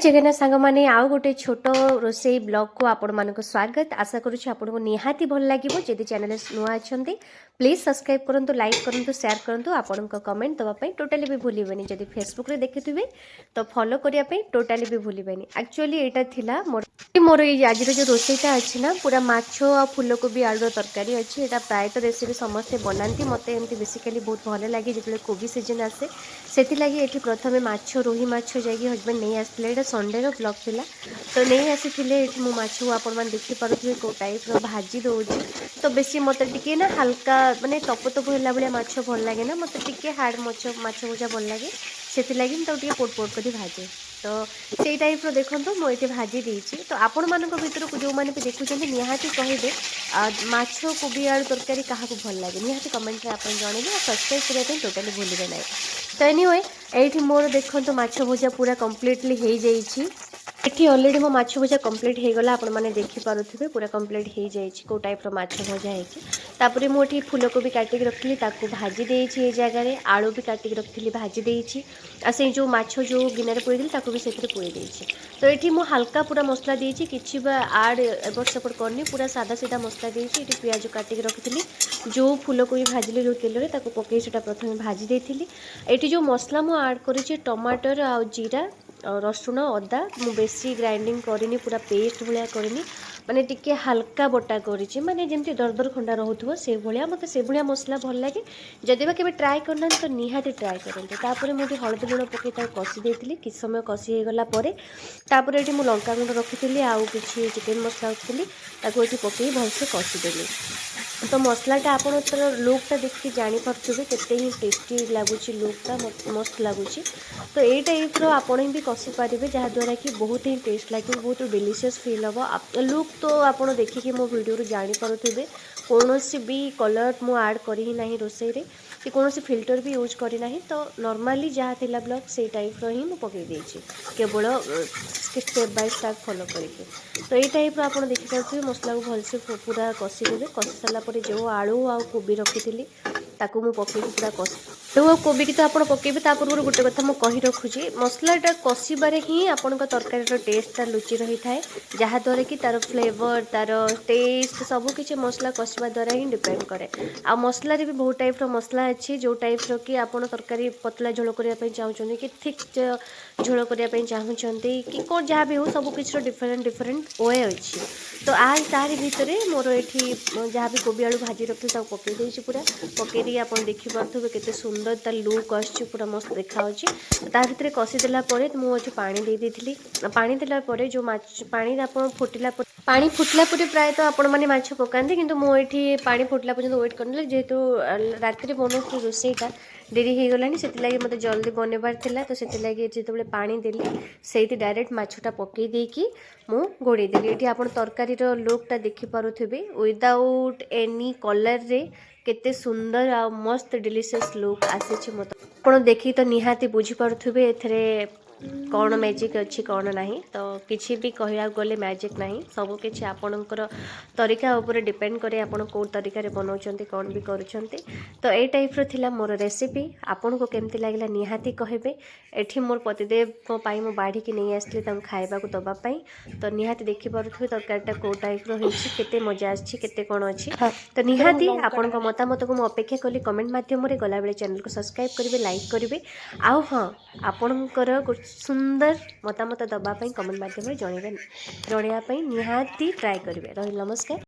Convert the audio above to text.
जगन्नाथ सांग मैंने आउ गोटे छोट रोसई ब्लॉग को आपण मानक स्वागत आशा करुच्छी आपको निहाती भल लगे जदि चैनल नुआ अच्छा प्लीज सब्सक्राइब करूँ लाइक करूँ शेयर करूँ आपण कमेंट देवाई टोटाली भी भूलें जदि फेसबुक रे देखुए तो फॉलो करने टोटाली भी भूलें एक्चुअली यहाँ थिला मोर आज जो रोसईटा अच्छी ना पूरा माछ आ फूलकोबी आलूर तरकारी अच्छी यहाँ प्रायतः रेसिपी समस्ते बनाती मत एमती बेसिकाली बहुत भल लगे जो कोबी सीजन आसे से लगी ये प्रथम माछ रोही माछ जा हजबैंड नहीं आसते संडे ब्लॉग थिला तो नहीं आसी मु माछ आपण मैंने देखिपे कौ टाइप भाजी दौर तो बेसी मत टे ना हल्का माने तप तप है भाया माछ भल लगे ना मत टे हार्ड माछ भजा भल लगे से लगी तो पोट पोट कर भाजे तो से टाइप देखो मुझे भाजी देती तो आपण मान भर जो मैंने भी देखुं निहाती कहे माछ कोबी आलू तरकारी क्या भल लगे निहाती कमेंट में आप जनइबे सब्सक्राइब करने टोटाली भूलें ना तो एनीवे ये मोर देखो माछ भजा पूरा कम्प्लीटली हो जाइए ये अलरेडी मो माछ भजा कम्प्लीट हो गला आपण मैंने देखिपे पूरा कम्प्लीट हो जाए कौ टाइप माछ भजा होपर मुझे फूलकोबी काटिक रखी भाजी देती जगह आलू भी काटिक रखी भाजी देती से जो माछ जो गिनारे पुरेदी भी से पुरे देती तो ये मुझे हल्का पूरा मसला देती कि आड एपट सेपट करनी पूरा सादा सीधा मसला देती ये पियाज काटिक रखी जो फूलकोबी भाजिली जो तेल पकई से प्रथम भाजी देती ये जो मसला मुझे आड कर टमाटर आ जीरा रसुण अदा मु बेसी ग्राइंडिंग करनी पूरा पेस्ट भाया करनी माने टिके हल्का बटा करी माने जमती दरदर खंडा रोथो से भाया मत से भाया मसला भल लगे जदि के ट्राए करना तो निहाती ट्राए करते मुझे हलदी लुण पकई कषि देती कि समय कषि होगलापर ये मुझे लंका गुंड रखी आउ कि चिकेन मसला रखी ये पकई भलसे कषिदेली तो मसलाटा आप लुकटा देखिए जापे केते ही टेस्टी लगुच लुकटा मस्त लगुच तो ये टाइप आपण भी कषि पारे जहाँद्वारा कि बहुत ही टेस्ट लगे बहुत डिलीशियस फील हम लुक तो आप देखिए मो वीडियो जापे कौन भी कलर मु आड करी ना रोसई रे कि कौन फिल्टर भी यूज करना तो नॉर्मली जहाँ थिला ब्लॉग से टाइप ही मुझे पकई केवल स्टेप बाय स्टेप फॉलो करके तो ये टाइप आप देखिपे मसला को भलसे पूरा कषिदेवे कषि सारापर जो आलू आ कोबी रखी ताकू मु पकई पूरा कषि आलू आ कोबी की तो आप पकईबे पूर्व गोटे कथा मुझे रखुच्छी मसलाटा कषिबारे ही आपण तरकारी टेस्टा लुचि रही है जहाँद्वारा कि तार फ्लेवर तार टेस्ट सबकि मसला कषिबा द्वारा ही डिपेंड करे आ मसला भी बहुत टाइप मसला अच्छी जो टाइप कि आप तरकारी पतला झोल करने चाहते कि थिक झोल करने चाहते कि कौन जहाँ भी हो सबकि डिफरेंट डिफरेंट वे अच्छी तो आज तारी भितर मोर ये जहाँ भी कोबी आलू भाजी रखी पकई देती पूरा पकई आप देखिपे केते सुंदर तार लुक आसुची पूरा मस्त देखा भर कषिदेला मुझे पानी दे देती पानी देला जो माछ पानी आप फुटिला पानी फुटला पर प्रायतः आपण मैंने माछ पकाते कि मुझे पानी फुटला पर्यंत वेट करनी जेहेतु राति बनाऊँ रोसईटा डेरी हो गलानी से मत जल्दी बनबार था तो से जो पानी देली से डायरेक्ट माछटा पकई देकी मु घोड़े देली ये आप तरकारी लुकटा देखिपे विदाउट एनी कलर रे केते सुंदर आ मस्त डिलीशियस लुक आसी मत आप देखी तो निहाती बुझीपे ए कौन मैजिक अच्छी कौन नहीं तो किसी भी कहया गले मैजिक नहीं सब किसी आपणकर तरीका उपर डिपेंड करे आपण कौ तरीका बनाऊँ कौन भी करुँच तो ये टाइप थिला मोर रेसिपी आपन को केमती लगे निहाती कहबे एठी मोर पतिदेव मु बाढ़ी की नहीं आसली खाइबा को दवापाई तो निहाती देखिपे तरकारीटा कौ टाइप केते मजा आते कौन अच्छी तो निहाती आपण मतामत को मुझे अपेक्षा कली कमेंट मध्यम गला बेले चैनल को सब्सक्राइब करेंगे लाइक करेंगे आउ हाँ आपणकर सुंदर मतामत दवापाई कमेंट मध्यम जनवाई निहाती ट्राए करेंगे रही नमस्कार।